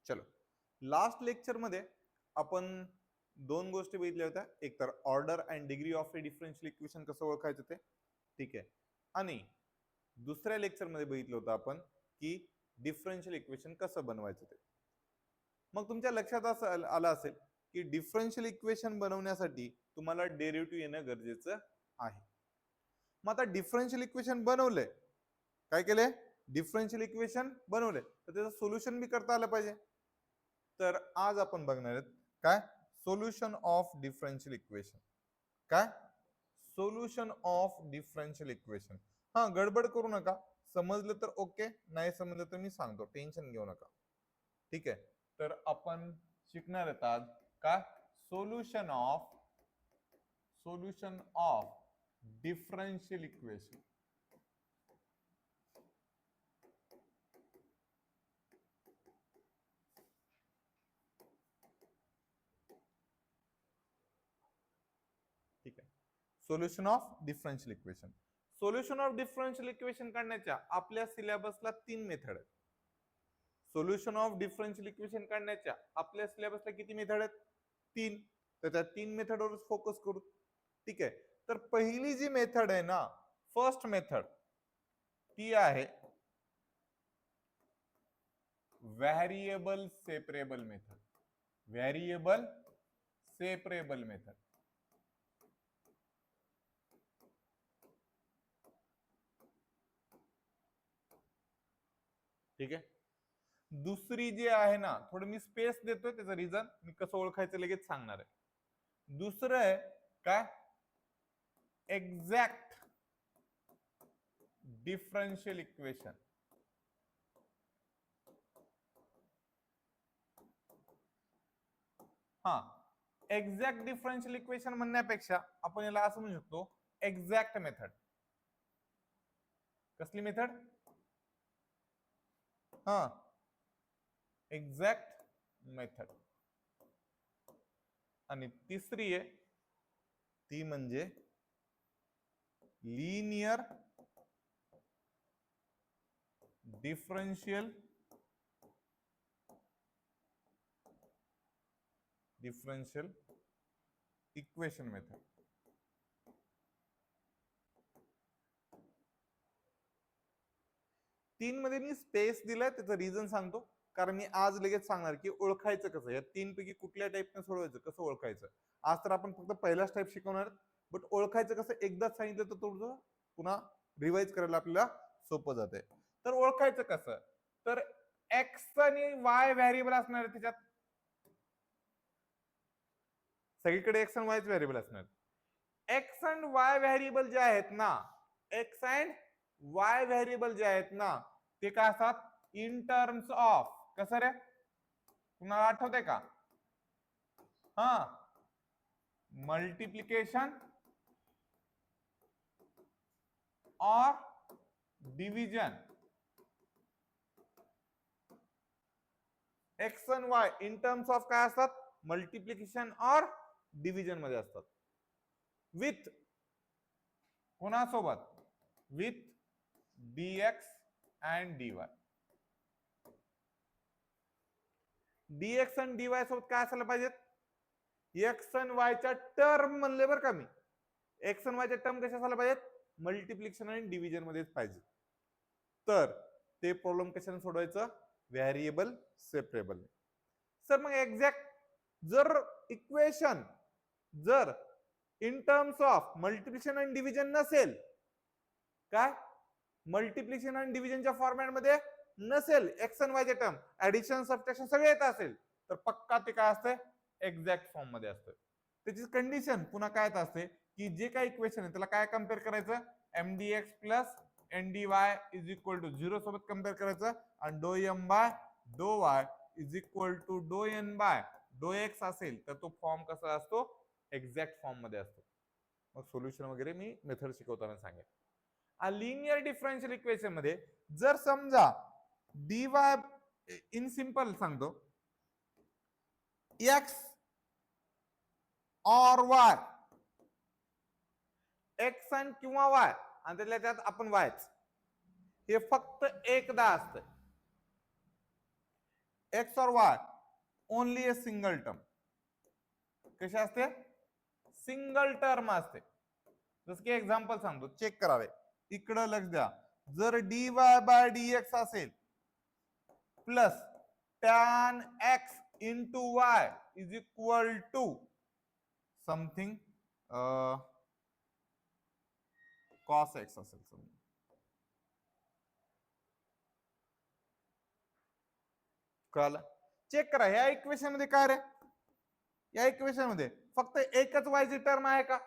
चलो, last lecture मध्ये आपण दोन गोष्टी बघितल्या होत्या. एक तर order and degree of A differential equation कसं ओळखायचं ते, ठीक आहे. आणि दुसऱ्या लेक्चर मध्ये बघितलं होतं आपण की डिफरन्शियल इक्वेशन कसं बनवायचं ते. मग तुमच्या लक्षात असं आलं असेल की डिफरन्शियल इक्वेशन बनवण्यासाठी तुम्हाला डेरिव्हेटिव्ह येणं गरजेचं आहे. मग आता डिफरन्शियल इक्वेशन बनवलंय, काय केलंय, डिफरन्शियल इक्वेशन बनवलंय, तर त्याचं सोल्युशन बी करता आलं पाहिजे. तर आज आपण बघणार आहोत काय, सोल्युशन ऑफ डिफरन्शियल इक्वेशन. काय, सोल्युशन ऑफ डिफरन्शियल इक्वेशन. हा, गडबड करू नका, समजलं तर ओके, नाही समजलं तर मी सांगतो, टेन्शन घेऊ नका. ठीक आहे, तर आपण शिकणार आहोत आज काय, सोल्युशन ऑफ डिफरन्शियल इक्वेशन. ठीक आहे, solution of differential equation. Solution of differential equation काढण्याच्या आपल्या सिलेबसला 3 मेथड आहेत. सोल्युशन ऑफ डिफरन्शियल इक्वेशन काढण्याच्या आपल्या सिलेबसला किती मेथड आहेत, 3. तर त्या 3 मेथडवरच फोकस करू. ठीक आहे, तर पहिली जी मेथड आहे ना, फर्स्ट मेथड, ती आहे variable separable method. Variable separable method. ठीक आहे. दुसरी जी आहे ना, थोडं मी स्पेस देतोय, त्याचं रिझन मी कसं ओळखायचं लगेच सांगणार आहे. दुसरं आहे काय, एक्झॅक्ट डिफरन्शियल इक्वेशन. हा, एक्झॅक्ट डिफरन्शियल इक्वेशन म्हणण्यापेक्षा आपण याला असं म्हणू शकतो, एक्झॅक्ट मेथड. कसली मेथड, हा, एक्झॅक्ट मेथड. आणि तिसरी आहे ती म्हणजे लिनियर डिफरन्शियल इक्वेशन मेथड. तीन मध्ये मी स्पेस दिलाय, त्याचं रिझन सांगतो, कारण मी आज लगेच सांगणार की ओळखायचं कसं, या 3 पैकी कुठल्या टाईपने सोडवायचं, कसं ओळखायचं. आज तर आपण फक्त पहिलाच टाईप शिकवणार, बट ओळखायचं कसं एकदाच सांगितलं तर थोडं पुन्हा रिवाइज करायला आपल्याला सोपं जाते. तर ओळखायचं कसं, तर एक्स आणि वाय व्हेरिएबल असणार आहे त्याच्यात, सगळीकडे एक्स आणि वाय व्हेरिएबल असणार. एक्स अँड वाय व्हेरिएबल जे आहेत ना, एक्स अँड वाय व्हेरिएबल जे आहेत ना, ते काय असतात, इन टर्म्स ऑफ, कसं रे, तुम्हाला आठवतंय का, हा, मल्टिप्लिकेशन और division. X and Y in terms of काय असतात, मल्टिप्लिकेशन और डिव्हिजन मध्ये असतात. विथ कोणासोबत, with dx and dy. dx आणि dy सोबत काय असायला पाहिजेत, एक्स आणि वाय च्या टर्म म्हणले बरं का मी, एक्स आणि वाय च्या टर्म कशा असायला पाहिजेत, मल्टिप्लिकेशन आणि डिव्हिजन मध्येच पाहिजे. तर ते प्रॉब्लेम कशाने सोडवायचं, व्हेरिएबल सेपरेबल. सर मग एक्झॅक्ट जर इक्वेशन जर इन टर्म्स ऑफ मल्टिप्लिकेशन आणि डिव्हिजन नसेल, काय, मल्टिप्लिकेशन आणि डिव्हिजनच्या फॉर्मॅटमध्ये नसेल, एक्स आणि वायचे टर्म, ऍडिशन सबट्रॅक्शन सगळे येत असेल, तर पक्का ते काय असते, एक्झॅक्ट फॉर्म मध्ये असतं. त्याची कंडिशन पुन्हा काय असते की जे काही इक्वेशन आहे त्याला काय कम्पेअर करायचं, mdx plus ndy is equal to 0 सोबत कम्पेअर करायचं, आणि d m by d y is equal to d n by d x असेल तर तो फॉर्म कसा असतो, एक्झॅक्ट फॉर्म मध्ये असतो. मग सोल्युशन वगैरे मी मेथड शिकवताना सांगेन. लिनियर डिफरन्शियल इक्वेशन मध्ये जर समजा dy इन सिंपल सांगतो, एक्स और वाय, एक्स आणि किंवा वाय, आणि त्यातल्या त्यात आपण वायच, हे फक्त एकदा असतं. एक्स और Y only a single term. कशा असते? सिंगल टर्म असते. जसं की एक्झाम्पल सांगतो, चेक करावे. इकडं लक्ष द्या. जर dy बाय dx असेल plus tan x into y is equal to something cos x असेल समजा. कळलं? चेक करा ह्या इक्वेशन मध्ये काय रे, या इक्वेशन मध्ये फक्त एकच y ची टर्म आहे का?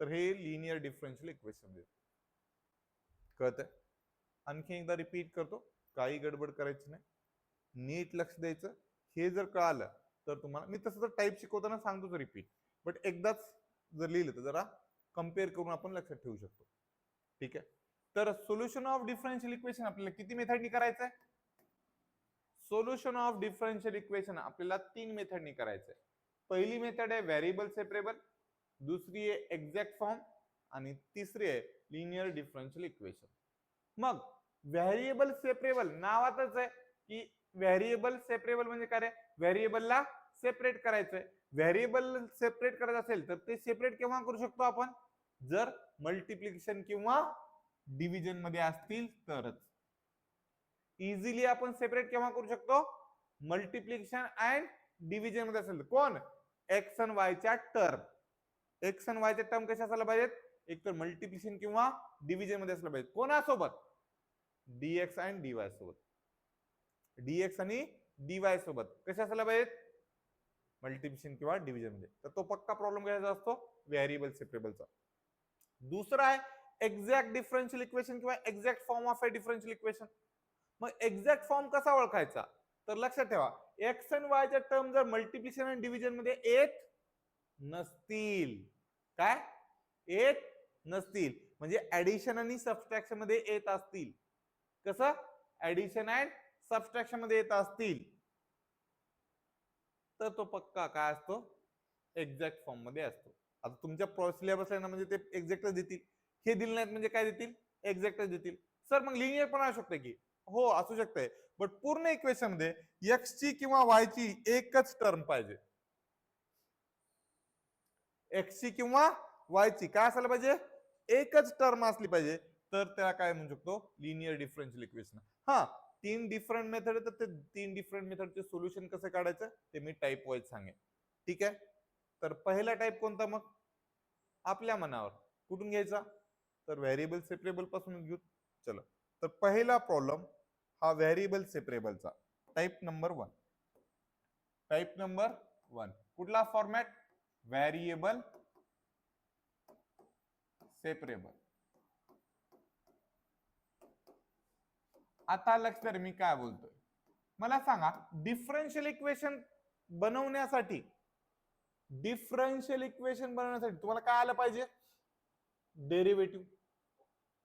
तर हे लिनियर डिफरन्शियल इक्वेशन मध्ये कळतंय. आणखी एकदा रिपीट करतो, काही गडबड करायची नाही, नीट लक्ष द्यायचं. हे जर कळालं तर तुम्हाला, मी तसं तर टाईप शिकवताना सांगतोच रिपीट, बट एकदाच जर लिहिलं तर जरा कम्पेअर करून आपण लक्षात ठेवू शकतो. ठीक आहे. तर सोल्युशन ऑफ डिफरन्शियल इक्वेशन आपल्याला किती मेथडनी करायचं आहे? सोल्युशन ऑफ डिफरन्शियल इक्वेशन आपल्याला 3 मेथडनी करायचं आहे. पहिली मेथड आहे व्हेरिएबल सेपरेबल, दुसरी आहे एक्झॅक्ट फॉर्म आणि तिसरी आहे लिनियर डिफरन्शियल इक्वेशन. मग व्हेरिएबल सेपरेबल नावातच आहे की व्हेरिएबल सेपरेबल म्हणजे काय रे, व्हेरिएबलला सेपरेट करायचंय. व्हेरिएबल सेपरेट करायचं असेल तर ते सेपरेट केव्हा करू शकतो आपण? जर मल्टिप्लिकेशन किंवा डिव्हिजन मध्ये असतील तरच. इझिली आपण सेपरेट केव्हा करू शकतो? मल्टिप्लिकेशन अँड डिव्हिजन मध्ये असेल. कोण? एक्स आणि वाय च्या टर्म. एक्स आणि वाय च्या टर्म कशा असायला पाहिजेत? एक तर मल्टिप्लिकेशन किंवा डिव्हिजन मध्ये असलं पाहिजे. कोणासोबत? dx आणि dy सोबत. dx आणि dy सोबत कशा असायला पाहिजेत? मल्टिप्लिकेशन किंवा डिव्हिजन मध्ये. तर तो पक्का प्रॉब्लेम कशाचा असतो? व्हेरिएबल सेपरेबलचा. दुसरा आहे एक्झॅक्ट डिफरन्शियल इक्वेशन किंवा exact form of a differential equation. मग एक्झॅक्ट फॉर्म कसा ओळखायचा? तर लक्षात ठेवा, एक्स आणि वाय च्या टर्म जर मल्टिप्लिकेशन आणि डिव्हिजन मध्ये येत नसतील, काय येत नसतील, म्हणजे ऍडिशन आणि सबट्रॅक्शन मध्ये येत असतील. कसं? ऍडिशन अँड सबट्रॅक्शन मध्ये येत असतील तर तो पक्का काय असतो? एक्झॅक्ट फॉर्म मध्ये असतो. आता तुमच्या सिलेबस आहे ना, म्हणजे ते एक्झॅक्टच देतील. हे दिले नाहीत म्हणजे काय देतील? एक्झॅक्टच देतील. सर मग लिनियर पण असू शकते की? हो असू शकते, बट पूर्ण इक्वेशन मध्ये एक्स ची किंवा वाय ची एकच टर्म पाहिजे. एक्स ची किंवा वाय ची काय असायला पाहिजे? एकच टर्म असली पाहिजे, तर त्याला काय म्हणू शकतो? Linear differential equation. हा, 3 डिफरंट मेथड आहेत, तर ते 3 डिफरंट मेथडचे सोल्युशन कसं काढायचं ते मी टाइप वाईज सांगेन. ठीक आहे. तर पहिला टाइप कोणता मग? आपल्या मनावर. कुठून घ्यायचा? तर व्हेरिएबल सेपरेबल पासून घेऊ. चलो, तर पहिला प्रॉब्लेम हा व्हेरिएबल सेपरेबलचा, टाइप नंबर 1. टाइप नंबर 1 कुठला फॉर्मॅट? Variable separable. आता लक्ष द्या मी काय बोलतोय. मला सांगा, डिफरन्शियल इक्वेशन बनवण्यासाठी तुम्हाला काय आलं पाहिजे? डेरिव्हेटिव्ह.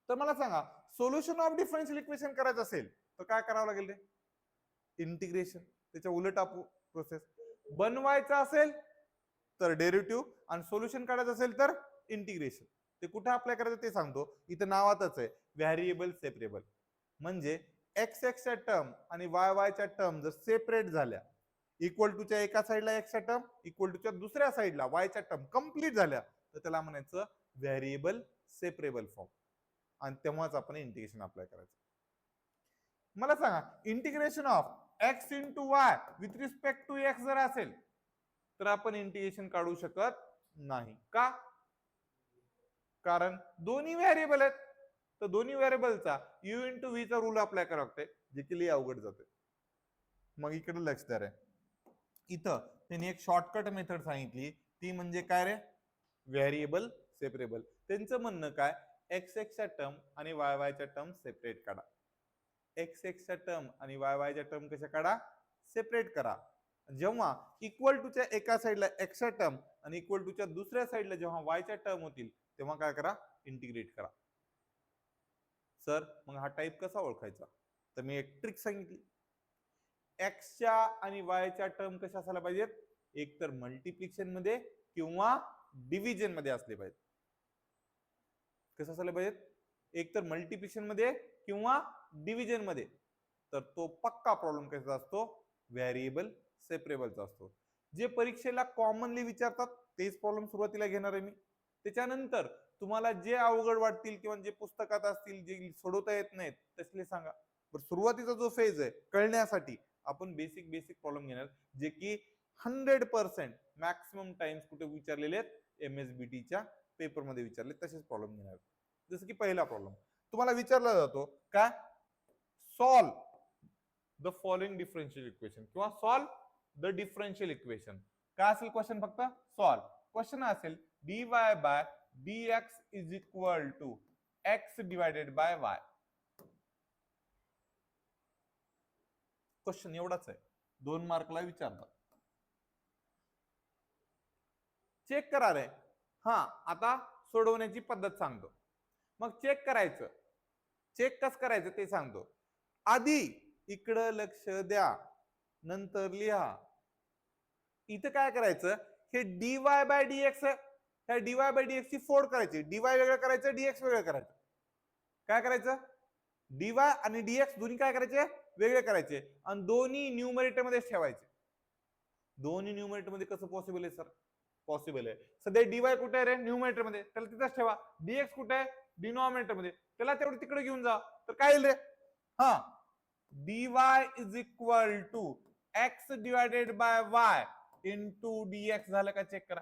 तर मला सांगा, सोल्युशन ऑफ डिफरन्शियल इक्वेशन करायचं असेल तर काय करावं लागेल रे? इंटिग्रेशन. त्याच्या उलट प्रोसेस. बनवायचं असेल तर डेरिव्हेटिव्ह आणि सोल्युशन काढायचं असेल तर इंटिग्रेशन. ते कुठे अप्लाय करायचं ते सांगतो. इथं नावातच आहे व्हेरिएबल सेपरेबल. म्हणजे एक्स च्या टर्म आणि वाय च्या टर्म जर सेपरेट झाल्या, इक्वल टू च्या एका साईडला एक्स च्या टर्म, इक्वल टू च्या दुसऱ्या साईडला वाय च्या टर्म कंप्लीट झाल्या, तर त्याला म्हणायचं व्हेरिएबल सेपरेबल फॉर्म. आणि तेव्हाच आपण इंटिग्रेशन अप्लाय करायचं. मला सांगा, integration of x into y with respect to x जर असेल तर आपण इंटिग्रेशन काढू शकत नाही. का? कारण दोन्ही व्हेरिएबल आहेत. तर दोन्ही व्हेरिएबलचा u इंटू व्ही चा रूल अप्लाय करावा लागतोय, जे की लई अवघड जाते. मग इकडे लक्ष द्या रे, इथं त्यांनी एक शॉर्टकट मेथड सांगितली, ती म्हणजे काय रे? Variable separable. त्यांचं म्हणणं काय? एक्स च्या टर्म आणि वाय च्या टर्म सेपरेट काढा. एक्स च्या टर्म आणि वाय च्या टर्म कशा काढा? सेपरेट करा. जेव्हा इक्वल टू च्या एका साईडला एक्स च्या टर्म आणि इक्वल टू च्या दुसऱ्या साईडला जेव्हा वाय च्या टर्म होतील, तेव्हा काय करा? इंटिग्रेट करा. सर मग हा टाइप कसा ओळखायचा? तर मी एक ट्रिक सांगितली. एक्सच्या आणि वायच्या टर्म कशा असायला पाहिजेत? एक तर मल्टिप्लिकेशन मध्ये किंवा डिव्हिजन मध्ये असले पाहिजेत. कसं असायला पाहिजेत? एक तर मल्टिप्लिकेशन मध्ये किंवा डिव्हिजन मध्ये. तर तो पक्का प्रॉब्लेम कशाचा असतो, व्हेरिएबल सेपरेबलचा असतो. जे परीक्षेला कॉमनली विचारतात तेच प्रॉब्लेम सुरुवातीला घेणार आहे मी. त्याच्यानंतर तुम्हाला जे अवघड वाटतील किंवा जे पुस्तकात असतील जे सोडवता येत नाहीत तसले सांगा. सुरुवातीचा जो फेज आहे कळण्यासाठी आपण बेसिक बेसिक प्रॉब्लेम घेणार, जे की 100% मॅक्सिमम टाइम्स कुठे विचारलेले आहेत, MSBTच्या पेपरमध्ये विचारले तसेच प्रॉब्लेम घेणार. जसं की पहिला प्रॉब्लेम तुम्हाला विचारला जातो काय, solve the following differential equation किंवा सॉल्व द डिफरन्शियल इक्वेशन. काय असेल क्वेश्चन, फक्त सॉल्व. क्वेश्चन असेल dy bye dx is equal to x divided by y. क्वेश्चन एवढाच आहे, 2 मार्कला विचारतात. चेक करा रे. हा, आता सोडवण्याची पद्धत सांगतो. मग चेक करायचं, चेक कसं करायचं ते सांगतो. आधी इकडं लक्ष द्या, नंतर लिहा. इथं काय करायचं, हे dy बाय dx, ह्या dy बाय dx ची फोड करायची. dy वेगळं करायचं, dx वेगळं करायचं. काय करायचं, dy आणि dx दोन्ही काय करायचे, वेगळे करायचे आणि दोन्ही न्यूमरेटर मध्ये ठेवायचे. दोन्ही न्यूमरेटर मध्ये कसं पॉसिबल आहे सर, पॉसिबल आहे. सध्या dy कुठे आहे रे, न्यूमरेटर मध्ये, त्याला तिथंच ठेवा. dx कुठे आहे, डिनॉमिनेटर मध्ये, त्याला तेवढं तिकडे घेऊन जा. तर काय येईल रे, हा, dy is equal to x divided by y into dx झालं का, चेक करा.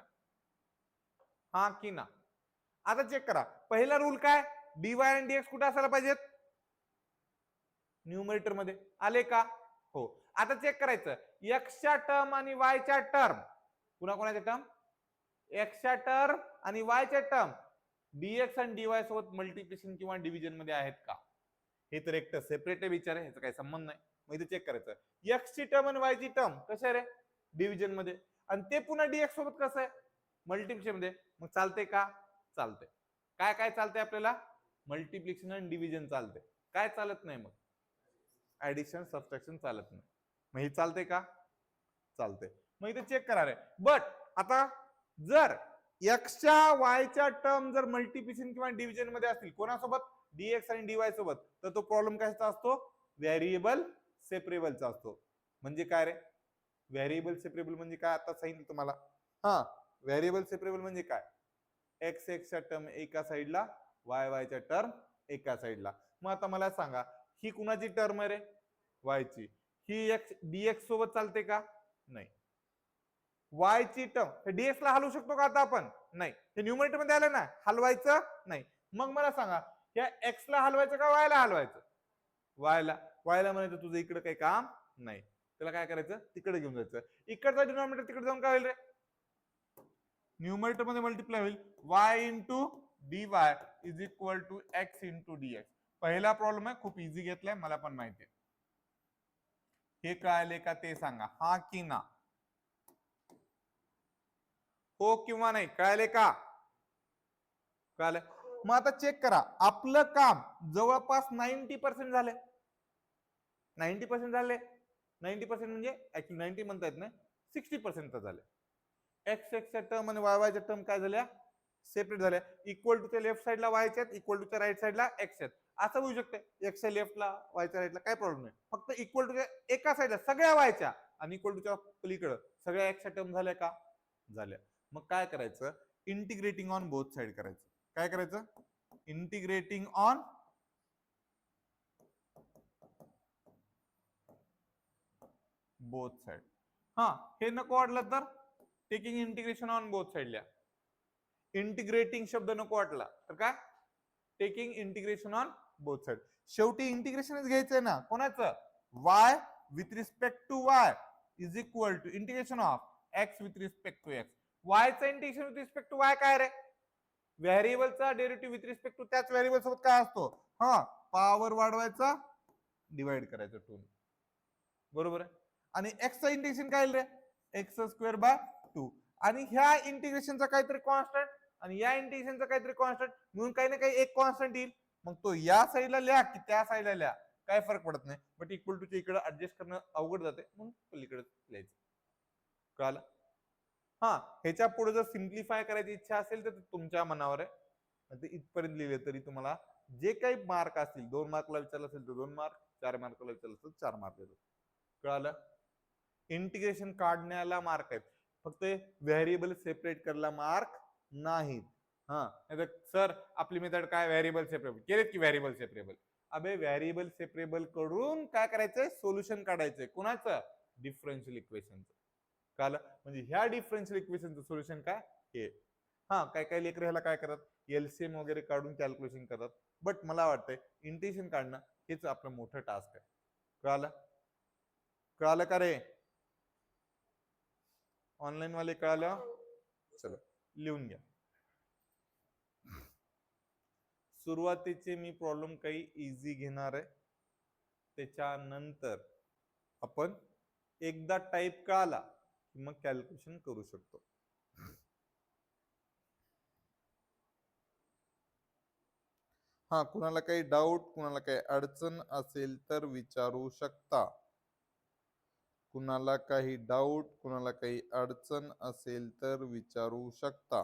हा की ना. आता चेक करा, पहिला रूल काय, dy आणि dx कुठे असायला पाहिजेत, न्यूमरेटर मध्ये. आले का, हो. आता चेक करायचं, एक्सच्या टर्म आणि वायच्या टर्म, पुन्हा कोणाच्या टर्म, एक्सच्या टर्म आणि वायच्या टर्म dx आणि dy सोबत मल्टिप्लिकेशन किंवा डिव्हिजन मध्ये आहेत का. हे तर एक सेपरेट विचार आहे, ह्याचा काही संबंध नाही. मग इथे चेक करायचं, एक्स ची टर्म आणि वाय ची टर्म कशा आहे रे, डिव्हिजन मध्ये, आणि ते पुन्हा dx सोबत कसं आहे, मल्टिप्लिकेशन मध्ये. मग चालते का, चालते. काय काय चालते आपल्याला, मल्टिप्लिकेशन आणि डिव्हिजन चालते. काय चालत नाही, मग ऍडिशन सबट्रॅक्शन चालत नाही. मग हे चालते का, चालते. मग इथे चेक करा रे. बट आता जर एक्सच्या वायच्या टर्म जर मल्टिप्लिकेशन किंवा डिव्हिजन मध्ये असतील कोणासोबत, dx आणि dy सोबत, तर तो प्रॉब्लेम कशाचा असतो, व्हेरिएबल सेपरेबलचा असतो. म्हणजे काय रे, व्हेरिएबल सेपरेबल म्हणजे काय, आता सांगितलं तुम्हाला. हा, व्हेरिएबल सेपरेबल म्हणजे काय, एक्स एक्सच्या टर्म एका साईडला, वाय वायच्या टर्म एका साईडला. मग आता मला सांगा, ही कुणाची टर्म आहे रे, वाय ची, ही एक्स dx सोबत चालते का, नाही. वाय ची टर्म dx ला हलवू शकतो का आता आपण, नाही. हे न्यूमरेटर मध्ये आलं ना, हलवायचं नाही. मग मला सांगा, या एक्स ला हलवायचं का वाय ला हलवायचं, वायला. वायला म्हणायचं तुझं इकडे काही काम नाही, त्याला काय करायचं, तिकडे घेऊन जायचं. इकडचा डिनॉमिनेटर तिकडे जाऊन काय होईल रे, न्यूमरेटर मध्ये मल्टिप्लाय होईल, y into dy is equal to x into dx. पहिला प्रॉब्लेम आहे, खूप इझी घेतलाय, मला पण माहिती आहे. हे कळाले का ते सांगा, हा की ना, हो किंवा नाही, कळाले का, कळाले. मग आता चेक करा, आपलं काम जवळपास 90% झाले. 90% झाले, 90% म्हणजे ऍक्च्युअली 90 म्हणता येत नाही, 60% झाले. एक्स एक्सच्या टर्म आणि वाय वायच्या टर्म काय झाल्या, सेपरेट झाल्या. इक्वल टूच्या लेफ्ट साईडला वायच्या आहेत, इक्वल टूच्या राईट साईडला एक्स आहेत. असं होऊ शकते, एक्सच्या लेफ्टला वायच्या राईटला काय प्रॉब्लेम नाही. फक्त इक्वल टूच्या एका साईडला सगळ्या वायच्या आणि इक्वल टूच्या पलीकडे सगळ्या एक्सच्या टर्म झाल्या का, झाल्या. मग काय करायचं, इंटिग्रेटिंग ऑन बोथ साइड करायचं. काय करायचं, इंटिग्रेटिंग ऑन बोथ साइड. हा, हे नको वाटलं तर टेकिंग इंटिग्रेशन ऑन बोथ साइडला. इंटिग्रेटिंग शब्द नको वाटला तर काय, taking integration on both side. शेवटी इंटिग्रेशनच घ्यायचंय ना, कोणाचं, y with respect to y is equal to integration of x with respect to x. y चं integration with respect to y काय रे, व्हेरिएबलचा डेरिव्हेटिव्ह विथ रिस्पेक्ट टू त्याच व्हेरिएबल सोबत काय असतो, हा, पॉवर वाढवायचा, डिवाइड करायचं 2. बरोबर आहे. आणि x चं इंटिग्रेशन काय रे, एक्स स्क्वेअर बाय 2. आणि ह्या इंटिग्रेशनचा काहीतरी कॉन्स्टंट आणि या इंटिग्रेशनचा काहीतरी कॉन्स्टंट म्हणून काही ना काही एक कॉन्स्टंट येईल. मग तो या साईडला लिहा की त्या साईडला लिहा, काय फरक पडत नाही. बट इक्वल टू इकडे ऍडजस्ट करणं अवघड जाते, म्हणून पलीकडे लिहायचं. कळालं. हा, ह्याच्या पुढे जर सिम्प्लिफाय करायची इच्छा असेल तर तुमच्या मनावर आहे. ते इथपर्यंत लिहिले तरी तुम्हाला जे काही मार्क असतील, 2 मार्कला विचारलं असेल तर 2 मार्क, 4 मार्कला विचारलं असेल 4 मार्क देतो. कळालं? इंटिग्रेशन काढण्याला मार्क आहेत, फक्त व्हेरिएबल सेपरेट करायला मार्क नाहीत. हा, सर आपली मेथड काय, व्हेरिएबल सेपरेबल केलेत की व्हेरिएबल सेपरेबल. अबे व्हेरिएबल सेपरेबल कडून काय करायचंय, सोल्युशन काढायचंय. कोणाचं? डिफरन्शियल इक्वेशनचं. कळालं? म्हणजे ह्या डिफरन्शियल इक्वेशनचं सोल्युशन काय हे. हा, काय काय लेकर ह्याला काय करतात, एलसीएम वगैरे काढून कॅल्क्युलेशन करतात. बट मला वाटतंय इंटिग्रेशन काढणं हेच आपलं मोठं टास्क आहे. कळालं? कळालं का रे? ऑनलाईन वाले कळालं? चला लिहून घ्या. सुरुवातीचे मी प्रॉब्लेम काही इझी घेणार आहे, त्याच्यानंतर आपण एकदा टाईप कळाला की मग कॅल्क्युलेशन करू शकतो. हा, कुणाला काही डाऊट, कुणाला काही अडचण असेल तर विचारू शकता. कुणाला काही डाऊट, कुणाला काही अडचण असेल तर विचारू शकता.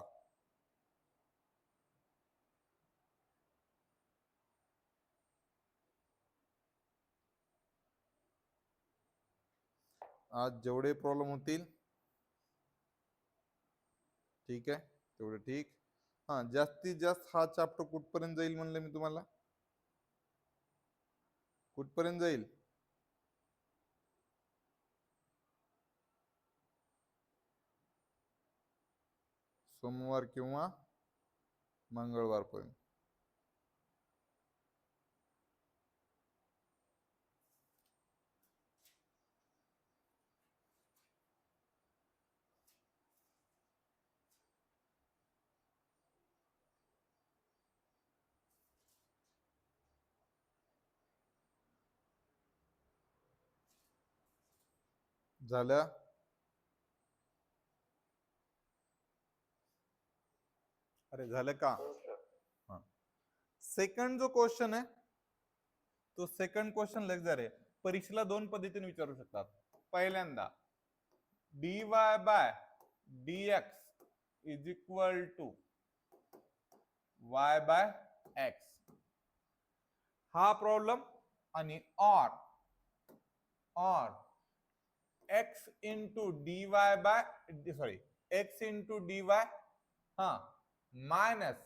आज जेवढे प्रॉब्लेम होतील ठीक आहे, तेवढे ठीक. हा, जास्तीत जास्त हा चॅप्टर कुठपर्यंत जाईल म्हणलं मी तुम्हाला, कुठपर्यंत जाईल? सोमवार किंवा मंगळवार पर्यंत. झालं? अरे झालं का? हा, सेकंड जो क्वेश्चन आहे तो सेकंड क्वेश्चन लेक्चर आहे. परीक्षेला दोन पद्धतीने विचारू शकतात. पहिल्यांदा dy bye dx is equal to y by x हा प्रॉब्लेम, आणि और x into dy by sorry x into dy हा minus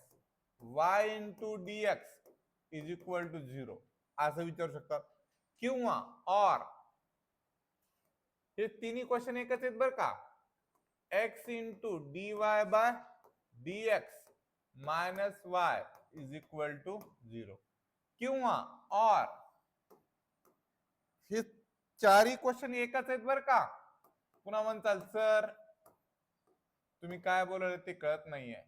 y into dx is equal to 0 असं विचारू शकतात. किंवा और हे तिन्ही क्वेश्चन एकच आहेत बरं का, x into dy bye dx minus y is equal to 0. किंवा और हे चारही क्वेश्चन एकच आहेत बरं का. पुन्हा म्हणताल सर तुम्ही काय बोलले ते कळत नाहीये.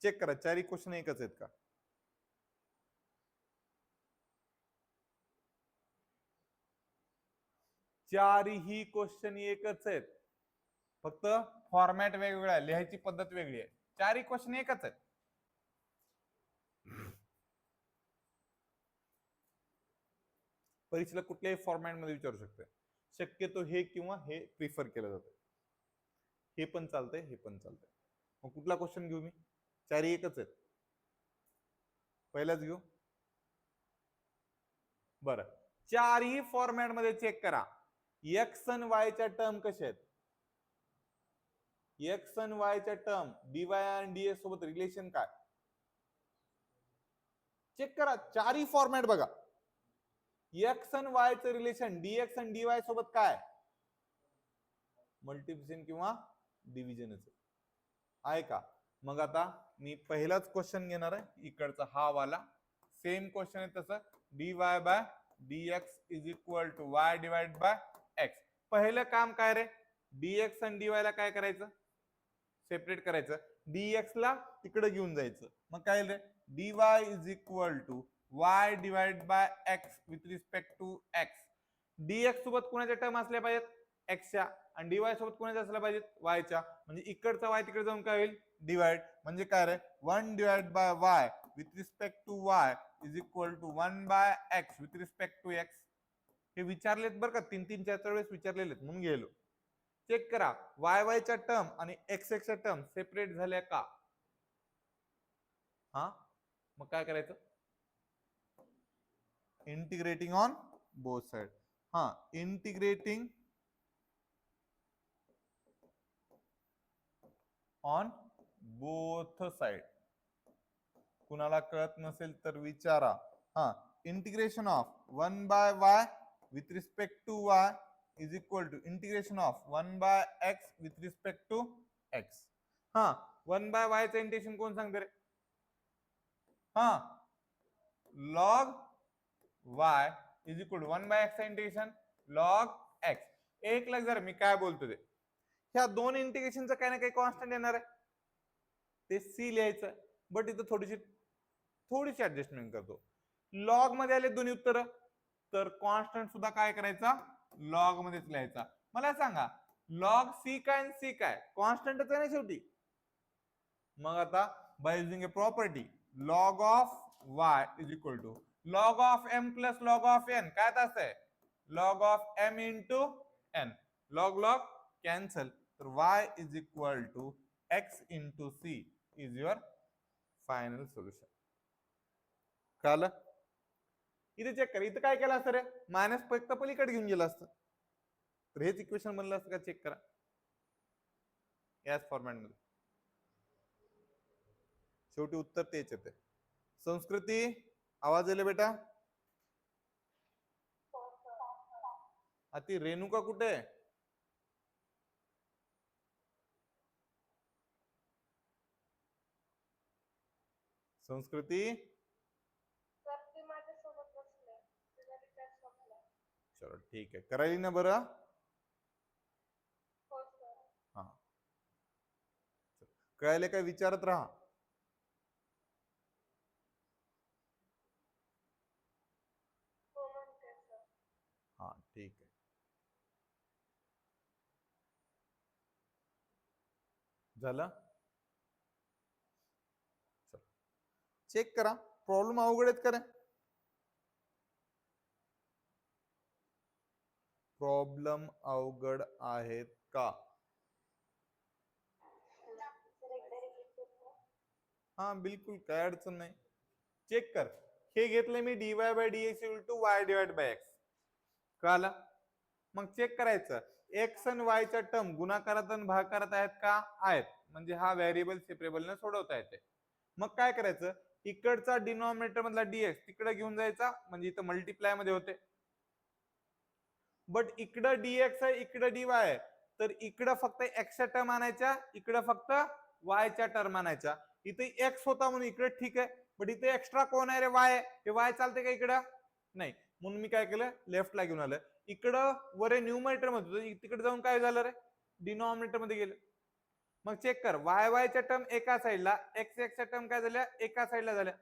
चेक करा चारही क्वेश्चन एकच आहेत का. चारही क्वेश्चन एकच आहेत, फक्त फॉर्मॅट वेगवेगळा आहे, लिहायची पद्धत वेगळी आहे. चारही क्वेश्चन एकच आहेत. परीक्षेला कुठल्याही फॉर्मॅट मध्ये विचारू शकते. शक्यतो हे किंवा हे प्रिफर केलं जातं. हे पण चालतंय, हे पण चालतंय. मग कुठला क्वेश्चन घेऊ मी? चारही एकच आहेत, पहिलाच घेऊ. बरं, चारही फॉर्मॅट मध्ये चेक करा. एक्स आणि वाय च्या टर्म कशा आहेत? एक्स आणि वाय च्या टर्म डीवाय आणि डीएक्स सोबत रिलेशन काय? चेक करा, चारही फॉर्मॅट बघा. एक्स आणि वाय चं रिलेशन डीएक्स आणि डीवाय सोबत काय? मल्टिप्लिकेशन किंवा डिव्हिजनच आहे का? मग आता मी पहिलाच क्वेश्चन घेणार आहे, इकडचा हा वाला सेम क्वेश्चन आहे तसं, dy bye dx is equal to y divide by x. पहिलं काम काय रे, dx आणि dy ला काय करायचं? सेपरेट करायचं. dx ला तिकडे घेऊन जायचं. मग काय रे, dy is equal to y divide by x with respect to x. dx सोबत कोणाच्या टर्म असल्या पाहिजेत? x च्या. आणि dy सोबत कोणाच्या असल्या पाहिजेत? y च्या. म्हणजे इकडचा y तिकडे जाऊन काय होईल? डिवाइड. म्हणजे काय रे, 1 divide by y with respect to y is equal to 1 by x with respect to x. हे विचारलेत बरं का, 3-3 4 वेळेस विचारलेले म्हणून गेलो. चेक करा वाय वायच्या टर्म आणि एक्स एक्सच्या टर्म सेपरेट झाल्या का? हा मग काय करायचं? Integrating on both side. हा इंटिग्रेटिंग ऑन बोथ साइड. कुणाला कळत नसेल तर विचारा. हा integration of 1 by y with respect to y is equal to integration of 1 by x with respect to x. हा 1 बाय वायचं इंटिग्रेशन कोण सांगते रे? हा log y is equal to 1 by x integration log x. एक लग जरा मी काय बोलतो ते, ह्या दोन इंटिग्रेशनचं काही ना काही कॉन्स्टंट येणार आहे, ते सी लिहायचं. बट इथं थोडीशी ऍडजस्टमेंट करतो. लॉग मध्ये आले दोन्ही उत्तर, तर कॉन्स्टंट सुद्धा काय करायचा? लॉग मध्येच लिहायचा. मला सांगा लॉग सी काय आणि सी काय? कॉन्स्टंटच आहे ना शेवटी. मग आता by using a property log of y is equal to log of m plus log of n. काय असतंय? Log of m into n. Log log cancel, तर y is equal to x into c is your final solution. कळलं? इथे check करा, इथं काय केलं असतं रे? मायनस फक्त पलीकडे घेऊन गेलं असतं, तर हेच इक्वेशन बनलं असतं का? चेक करा याच फॉर्मॅट मध्ये. शेवटी उत्तर तेच येते. संस्कृती आवाज येले बेटा? ती रेणुका कुठे? संस्कृती चलो ठीक आहे, करायली ना बरं? हा कळले काय? विचारत राहा. हा ठीक आहे. झालं? चेक करा, प्रॉब्लेम अवघड आहेत का? प्रॉब्लेम अवघड आहेत का? हा बिलकुल काय अडचण नाही. चेक कर, हे घेतलं मी dy bye dx equal to y divide by x. कळालं? मग चेक करायचं एक्स आणि वाय च्या टर्म गुणाकारात आणि भागाकारात आहेत का? आहेत, म्हणजे हा व्हेरिएबल सेपरेबल ने सोडवता येते. मग काय करायचं? इकडचा डिनॉमिनेटर मधला dx तिकडे घेऊन जायचा, म्हणजे इथं मल्टिप्लाय मध्ये होते. बट इकडं dx आहे, इकडं dy आहे, तर इकडं फक्त x च्या टर्म आणायच्या, इकडं फक्त y च्या टर्म आणायच्या. इथे x होता म्हणून इकडे ठीक आहे, बट इथे एक्स्ट्रा कोण आहे रे? y. हे y चालते का इकडं? नाही, म्हणून मी काय केलं? लेफ्टला घेऊन आलं. इकडं वर न्यूमरेटर मध्ये होतं, तिकडे जाऊन काय झालं रे? डिनॉमिनेटर मध्ये गेलं. मग चेक कर, वाय वाय च्या टर्म एका साईडला, एक्स एक्स च्या टर्म काय झाल्या? एका साईडला झाल्या,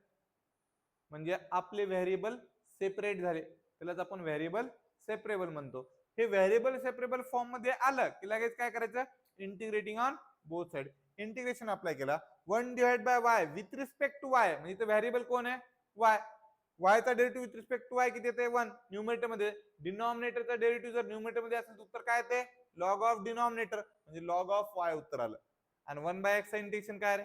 म्हणजे आपले व्हेरिएबल सेपरेट झाले. त्यालाच आपण व्हेरिएबल सेपरेबल म्हणतो. हे व्हेरिएबल सेपरेबल फॉर्म मध्ये आलं की लगेच काय करायचं? Integrating on both side. Integration apply केला 1 divide by y with respect to y, म्हणजे व्हेरिएबल कोण आहे? वाय. वाय चा derivative with respect to y किती येते? 1 न्यूमरेटर मध्ये. डिनॉमिनेटरचा डेरिव्हेटिव्ह जर न्यूमरेटर मध्ये असेल तर उत्तर काय येते? लॉग ऑफ डिनॉमिनेटर, म्हणजे लॉग ऑफ वाय उत्तर आलं. आणि 1 बाय एक्स इंटिग्रेशन काय रे?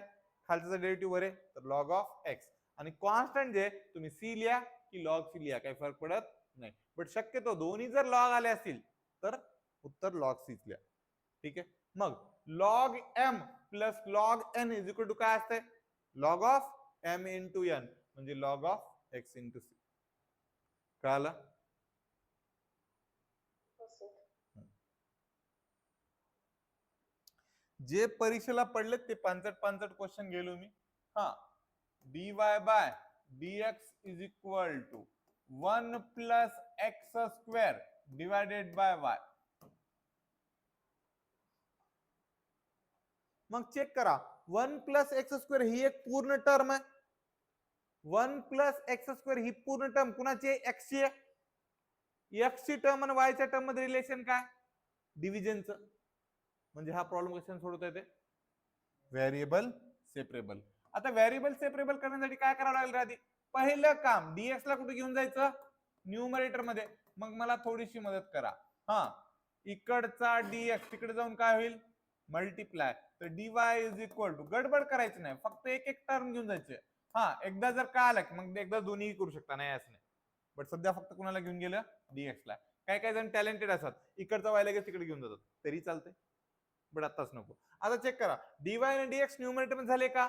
खालचा डेरिव्हेटिव्ह वर आहे, तर लॉग ऑफ एक्स. आणि कॉन्स्टंट जे तुम्ही सी लिहा की लॉग सी लिहा, काही फरक पडत नाही. बट शक्यतो दोन्ही जर लॉग आले असतील तर उत्तर लॉग सी लिहा. ठीक आहे. मग log m plus log n is equal to काय असते? Log of m into n, म्हणजे log of x into c. कळालं? जे परीक्षेला पडले ते 65 क्वेश्चन गेलो मी. हा dy bye dx is equal to 1 plus x square divided by y. मग चेक करा, 1 प्लस एक्स स्क्वेअर ही एक पूर्ण टर्म आहे. 1 प्लस एक्स स्क्वेअर ही पूर्ण टर्म कुणाची आहे? एक्स ची आहे. एक्स ची टर्म आणि वाय च्या टर्म मध्ये रिलेशन काय? डिव्हिजनचं. म्हणजे हा प्रॉब्लेम कशाने सोडवता येते? Variable separable. आता व्हेरिएबल सेपरेबल करण्यासाठी काय करावं लागेल आधी? पहिलं काम डीएक्स ला कुठे घेऊन जायचं? न्यूमरेटर मध्ये. मग मला थोडीशी मदत करा. हा इकडचा डीएक्स तिकडे जाऊन काय होईल मल्टिप्लाय. तर डीवाय इज इक्वल टू, गडबड करायची नाही, फक्त एक एक टर्म घेऊन जायचे. हा एकदा जर का आला मग एकदा दोन्ही करू शकता, नाही असं नाही. बट सध्या फक्त कुणाला घेऊन गेलं डीएक्स ला. काय काय जण टॅलेंटेड असतात, इकडचा वाय लगेच तिकडे घेऊन जातात, तरी चालते, बट आताच नको. आता चेक करा डीवाय आणि डीएक्स न्यूमरेटर मध्ये झाले का,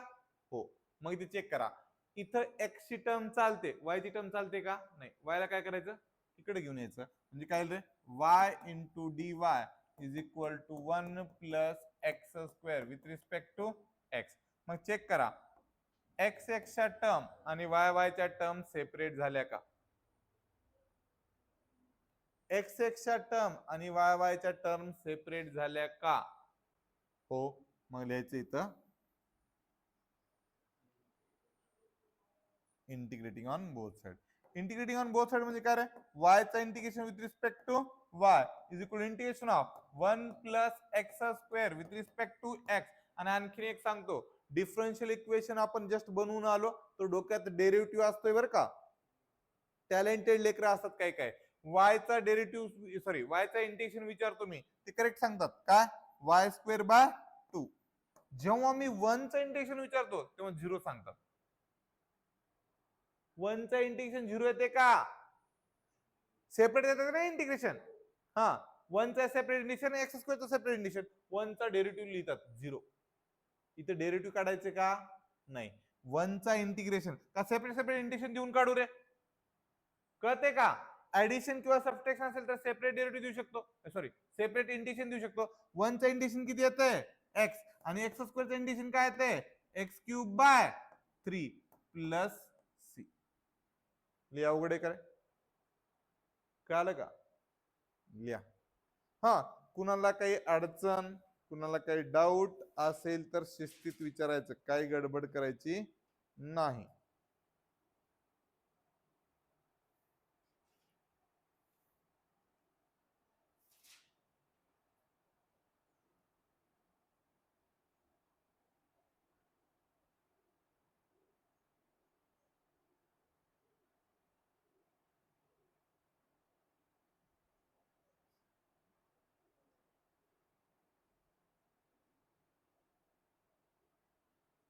हो. मग इथे चेक करा, इथं एक्स ची टर्म चालते, वाय ची टर्म चालते का, नाही. वायला काय करायचं, इकडे घेऊन यायचं, म्हणजे काय होतं y into d y is equal to 1 plus x square with respect to x. मग चेक करा एक्स एक्सच्या टर्म आणि वाय वायच्या टर्म सेपरेट झाल्या का, एक्स एक्सच्या टर्म आणि वाय वायच्या टर्म सेपरेट झाल्या का, हो. मग लिहायचं इथं integrating on both side. Integrating on both side म्हणजे काय रे, y चा integration with respect to y is equal integration of 1 plus x square with respect to x. आणि आणखी एक सांगतो, डिफरन्शियल इक्वेशन आपण जस्ट बनवून आलो तर डोक्यात डेरिव्हेटिव्ह असतोय बरं का, टॅलेंटेड लेकर असतात काय काय. y चा डेरिव्हेटिव्ह सॉरी y चा इंटिग्रेशन विचारतो मी, ते करेक्ट सांगतात काय, y स्क्वेअर बाय 2. जेव्हा मी 1 चा इंटिग्रेशन विचारतो तेव्हा 0 सांगतात. 1 चा इंटिग्रेशन 0 येते का, सेपरेट येते ना इंटिग्रेशन. हा 1 चा सेपरेट इंटिग्रेशन, एक्स स्क्वेअर चा सेपरेट इंटिग्रेशन, 1 चा डेरिव्हेटिव्ह लिहितात 0. इथे डेरिव्हेटिव्ह काढायचे का, नाही. 1 चा इंटिग्रेशन का सेपरेट सेपरेट इंटिग्रेशन देऊन काढू रे, कळते का. ऍडिशन किंवा सबट्रॅक्शन असेल तर सेपरेट डेरिव्हेटिव्ह देऊ शकतो, सॉरी सेपरेट इंटिग्रेशन देऊ शकतो. 1 चा इंटिग्रेशन किती येते एक्स, आणि एक्स स्क्वेअर चा इंटिग्रेशन काय येते x cube by 3 plus c. लिहा अवघड आहे काय, कळालं का, लिहा. हा कुणाला काही अडचण, कुणाला काही डाऊट असेल तर शिस्तीत विचारायचं, काही गडबड करायची नाही.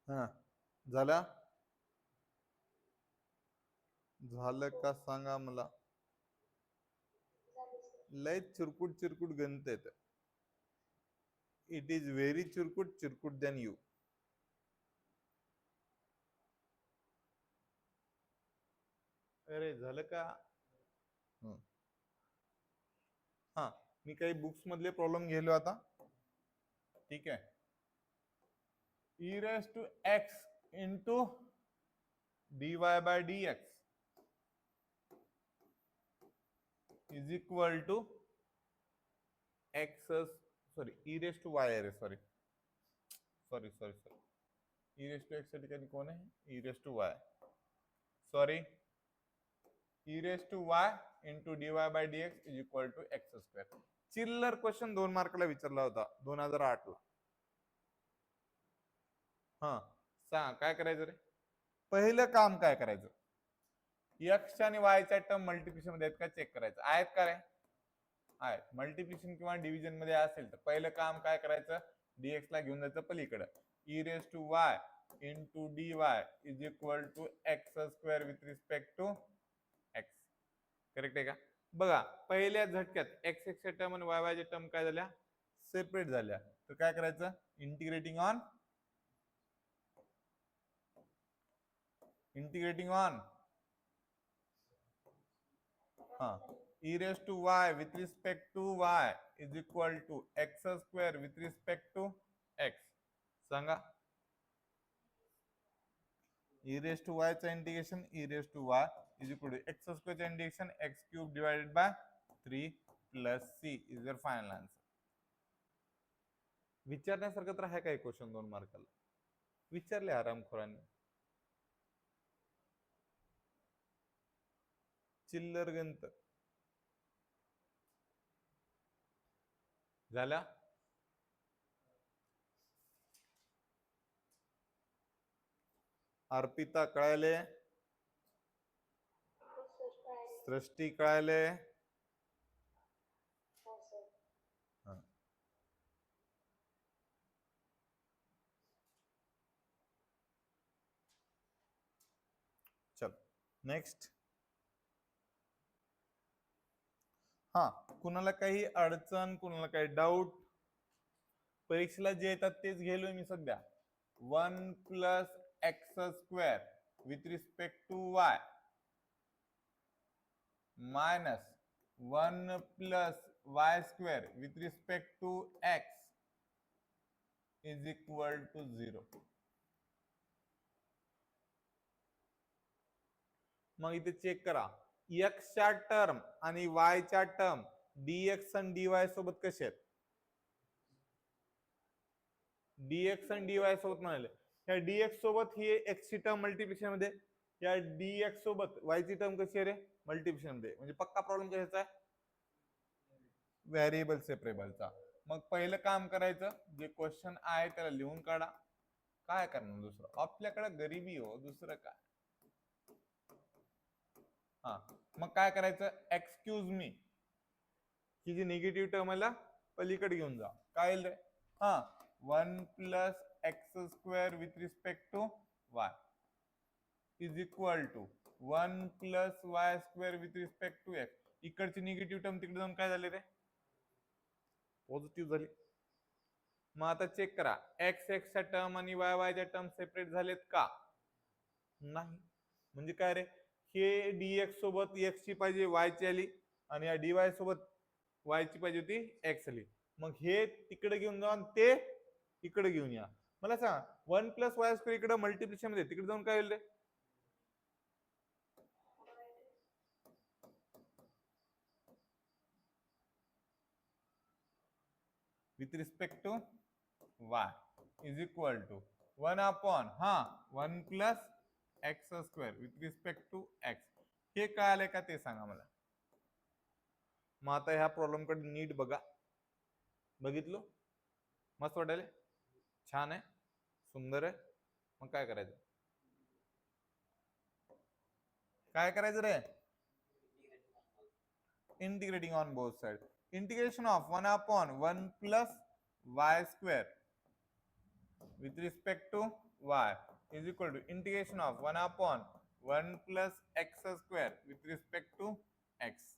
हा झालं, झालं का सांगा मला. लय चिरकुट चिरकुट गणित येत, इट इज व्हेरी चिरकुट चिरकुट देन यू. अरे झालं का, हा मी काही बुक्स मधले प्रॉब्लेम घेलो आता, ठीक आहे. e raised to x into dy by dx is equal to x, sorry e raised to y आहे, sorry sorry sorry sorry, e raised to x च्या ठिकाणी कोण आहे, e raised to y, sorry e raised to y into dy by dx is equal to x square. चिल्लर question 2 मार्कला विचारला होता 2008 ला. हा सांग काय करायचं रे, पहिलं काम काय करायचं, एक्स आणि वायच्या टर्म मल्टिप्लिकेशन मध्ये आहेत का चेक करायचं, आहेत का रे, आहेत. मल्टिप्लिकेशन किंवा डिव्हिजन मध्ये असेल तर पहिलं काम काय करायचं, डीएक्स ला घेऊन जायचं पलीकडे, e raise to y into d y is equal to x square with respect to x. Correct आहे का, बघा पहिल्या झटक्यात एक्स एक्सच्या टर्म आणि वाय वायच्या टर्म काय झाल्या, सेपरेट झाल्या. तर काय करायचं, इंटिग्रेटिंग ऑन हा e raised to y with respect to y is equal to x square with respect to x. सांगा e raised to y चा integration e raised to y is equal to x square चा integration x cube divided by 3 plus c is your final answer. विचारण्यासारखं तर आहे काय question 2 मार्काला, विचारले आरामखोरांनी, चिल्लर गंत झाला. अर्पिता कळाले, सृष्टी कळाले, चल नेक्स्ट. हा, कुणाला काही अडचण, कुणाला काही डाऊट, परीक्षेला जे येतात तेच घेलोय मी सध्या. 1 plus x square with respect to y minus 1 plus y square with respect to x is equal to 0. मग इथे चेक करा, x च्या टर्म आणि y च्या टर्म dx आणि dy सोबत कसे आहेत. dx आणि dy सोबत म्हणाले, या dx सोबत ही x ची टर्म मल्टिप्लिकेशन मध्ये, या dx सोबत y ची टर्म कशी आहे रे, मल्टिप्लिकेशन मध्ये. म्हणजे पक्का प्रॉब्लेम कशाचा आहे, व्हेरिएबल सेपरेबलचा. मग पहिलं काम करायचं, जे क्वेश्चन आहे त्याला लिहून काढा. काय करणार दुसरं, आपल्याकडे गरिबी हो, दुसरं काय. हा, मग काय करायचं, एक्सक्यूज मी, ही जी निगेटिव्ह टर्म आहे पलीकडे घेऊन जा. काय येईल रे, हा 1 plus x square with respect to y is equal to 1 plus y square with respect to x. इकडची निगेटिव्ह टर्म तिकडे जाऊन काय झाले रे, पॉझिटिव्ह झाली. मग आता चेक करा, एक्स एक्स च्या टर्म आणि वाय वाय च्या टर्म सेपरेट झालेत का, नाही. म्हणजे काय रे, हे डीएक्स सोबत एक्स ची पाहिजे वाय ची आली, आणि या डीवाय सोबत वाय ची पाहिजे होती एक्स आली. मग हे तिकडे घेऊन जाऊन ते इकडे घेऊन या. मला सांग 1 प्लस वाय स्क्वेअर इकडे मल्टिप्लिकेशन मध्ये, तिकडे जाऊन काय होईल रे, with respect to y is equal to 1 upon 1 plus x square with respect to x. हे काय आलंय का ते सांगा मला. मग आता ह्या प्रॉब्लेम कडे नीट बघा. बघितलं, मस्त वाटेल, छान आहे, सुंदर आहे. मग काय करायचं, काय करायचं रे, integrating on both side. Integration of 1 upon 1 plus y square with respect to y is equal to integration of 1 upon 1 plus x square with respect to x.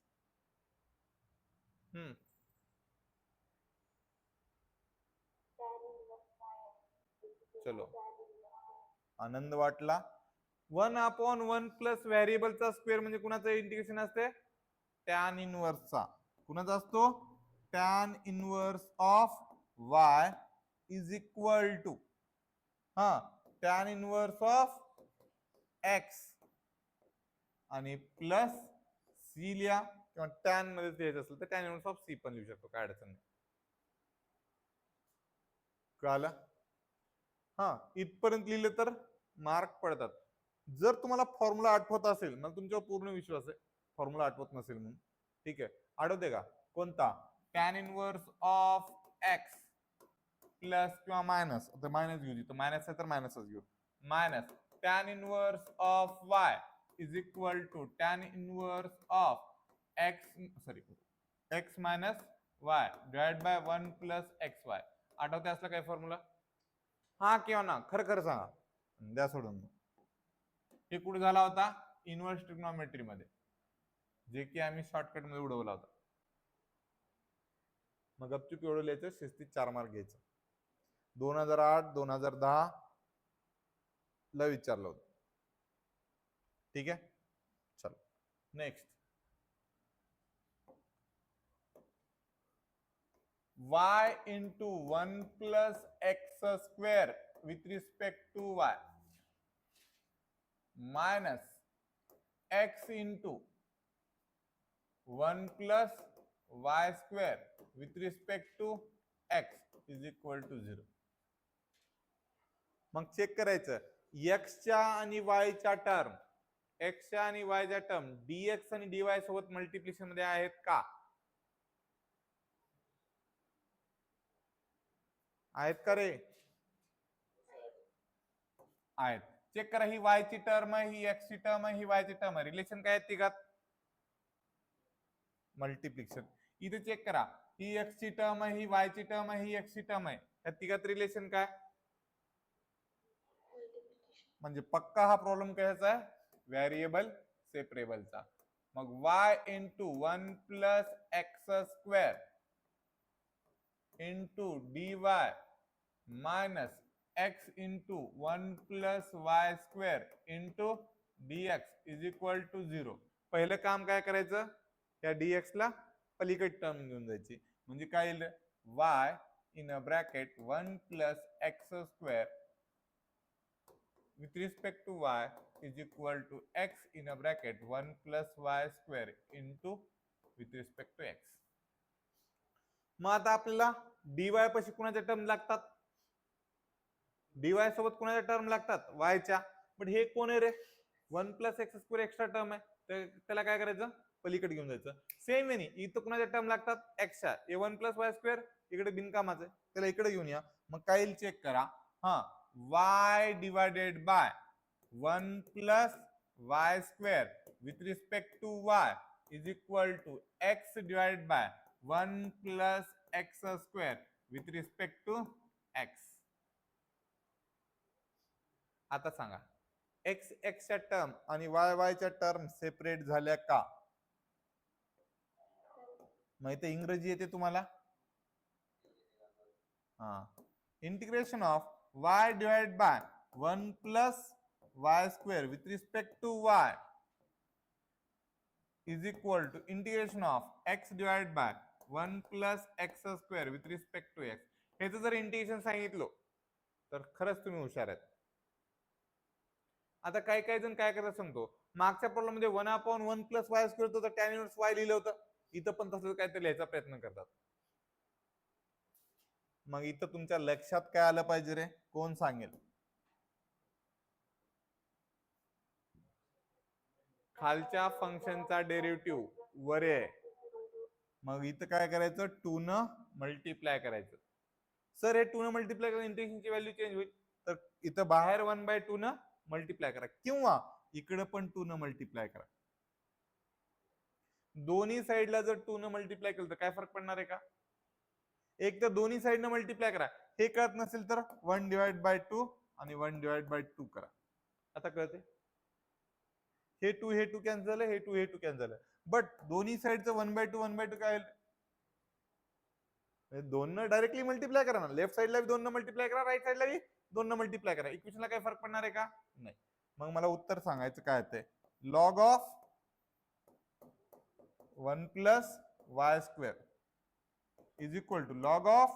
चलो, आनंद वाटला. 1 अपॉन 1 प्लस व्हेरिएबलचा स्क्वेअर म्हणजे कुणाचं इंटिग्रेशन असते, tan इनवर्सचा. कुणाचा असतो, tan inverse of y is equal to tan inverse of x आणि प्लस सी लिहा, किंवा टॅन मध्ये लिहायचं असेल तर टॅन इनवर्स ऑफ सी पण लिहू शकतो, काय अडचण नाही. कळालं. हा, इथपर्यंत लिहिलं तर मार्क पडतात. जर तुम्हाला फॉर्म्युला आठवत असेल, मग तुमच्यावर पूर्ण विश्वास आहे. फॉर्म्युला आठवत नसेल म्हणून, ठीक आहे, आठवते का कोणता, tan inverse of x plus किंवा मायनस, आता मायनस घेऊ, तर मायनस आहे तर मायनसच घेऊ, minus tan inverse of y is equal to tan inverse of x minus y divide by 1 plus x y. आठवते असला काय फॉर्म्युला, हा किंवा ना, खरं खरं सांगा, द्या सोडून. हे कुठे झाला होता, इन्व्हर्स ट्रिग्नोमेट्री मध्ये, जे की आम्ही शॉर्टकट मध्ये उडवला होता. मग गपचूप एवढं लिहायचं, शिस्तीत 4 मार्क घ्यायचं. 2008 2010 ला विचारलं होतं, ठीक आहे. चलो next, y into 1 plus x square with respect to y minus x into 1 plus y square with respect to x is equal to 0. मग चेक करायचं, x च्या आणि y च्या टर्म, x च्या आणि y च्या टर्म dx आणि dy सोबत मल्टिप्लिकेशन मध्ये आहेत का, आहेत का रे, आहेत. चेक करा, ही y ची टर्म आहे, ही x ची टर्म आहे, ही y ची टर्म आहे, रिलेशन काय आहे तिघात, मल्टिप्लिकेशन. इथे चेक करा, ही x ची टर्म आहे, ही y ची टर्म आहे, ही x ची टर्म आहे, या तिघात रिलेशन काय, म्हणजे पक्का हा प्रॉब्लेम कशाचा आहे, व्हेरिएबल सेपरेबलचा. मग y into 1 plus x square into dy minus x into 1 plus y square into dx is equal to 0. पहिलं काम काय करायचं, या dx ला पलीकडे टर्म घेऊन जायची. म्हणजे काय येईल, y in a bracket 1 plus x square with respect to y is equal to x in a bracket 1 plus y square into with respect to x. मग आता आपल्याला dy पाशी कुणाच्या टर्म लागतात, dy सोबत कुणाच्या टर्म लागतात, y च्या. पण हे कोण आहे रे, 1 plus x square extra term आहे, तर त्याला काय करायचं, पलीकडे घेऊन जायचं. सेम आहे, इथं कुणाच्या टर्म लागतात, x च्या. हे 1 प्लस वाय स्क्वेअर इकडे बिनकामाचं आहे, त्याला इकडे घेऊन या. मग काय येईल चेक करा. हा, y divided by 1 plus y square with respect to y is equal to x divided by 1 plus x square with respect to x. आता सांगा, एक्स एक्स च्या टर्म आणि वाय वाय च्या टर्म सेपरेट झाल्या का? माहिती इंग्रजी येते तुम्हाला. हा, integration of y divided by 1 plus y square with respect to y is equal to integration of x divided by 1 plus x square with respect to x. ह्याचं जर इंटिग्रेशन सांगितलं तर खरंच तुम्ही हुशार आहेत. आता काही काही जण काय करतात सांगतो, मागच्या प्रॉब्लेम मध्ये 1/1 प्लस वाय स्क्वेअर होतं, टॅन इनव्हर्स वाय लिहिलं होतं. इथं पण तसं काहीतरी लिहायचा प्रयत्न करतात. मग इथं तुमच्या लक्षात काय आलं पाहिजे रे, कोण सांगेल? खालच्या फंक्शनचा डेरिव्हेटिव्ह वर आहे, मग इथं काय करायचं, 2 न मल्टिप्लाय करायचं. सर हे 2 न मल्टिप्लाय करून इंटिग्रेशनची व्हॅल्यू चेंज होईल, तर इथं बाहेर 1/2 न मल्टिप्लाय करा, किंवा इकडे पण 2 न मल्टिप्लाय करा. दोन्ही साइडला जर 2 न मल्टिप्लाय केलं तर काय फरक पडणार आहे का? एक तर दोन्ही साइडनं मल्टिप्लाय करा, हे कळत नसेल तर 1 डिवाइड बाय 2 आणि 1 डिवाइड बाय 2 करा. आता कळते, हे 2 हे 2 कॅन्सल झालं, हे 2 हे 2 कॅन्सल झालं. बट दोन्ही साइडचं 1/2 काय होईल, दोन न डायरेक्टली मल्टिप्लाय करा ना, लेफ्ट साइडला 2 न मल्टिप्लाय करा, राईट साइडला 2 न मल्टिप्लाय करा. इक्वेशनला काय फरक पडणार आहे का? नाही. मग मला उत्तर सांगायचं काय ते, log of 1 plus y square is equal to log of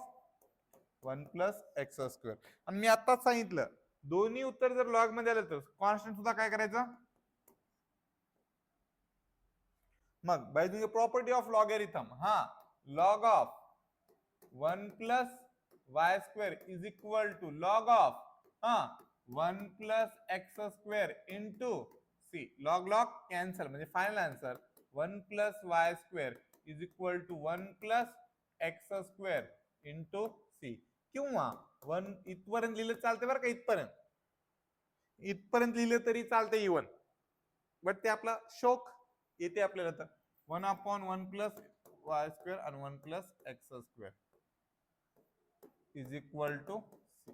1 plus x square. आणि मी आताच सांगितलं, दोन्ही उत्तर जर लॉग मध्ये आलं तर कॉन्स्टंट सुद्धा काय करायचं. मग by doing property of logarithm, हा, log of 1 plus y square is equal to log of 1 plus x square into c. Log log cancel, म्हणजे final answer 1 plus y square is equal to 1 plus x square into c. किंवा 1 इथपर्यंत लिहिलं चालते बरं का, इथपर्यंत लिहिलं तरी चालते इवन, बट ते आपला शोक येते आपल्याला. तर 1/1 प्लस वाय स्क्वेअर आणि 1 plus x square is equal to c.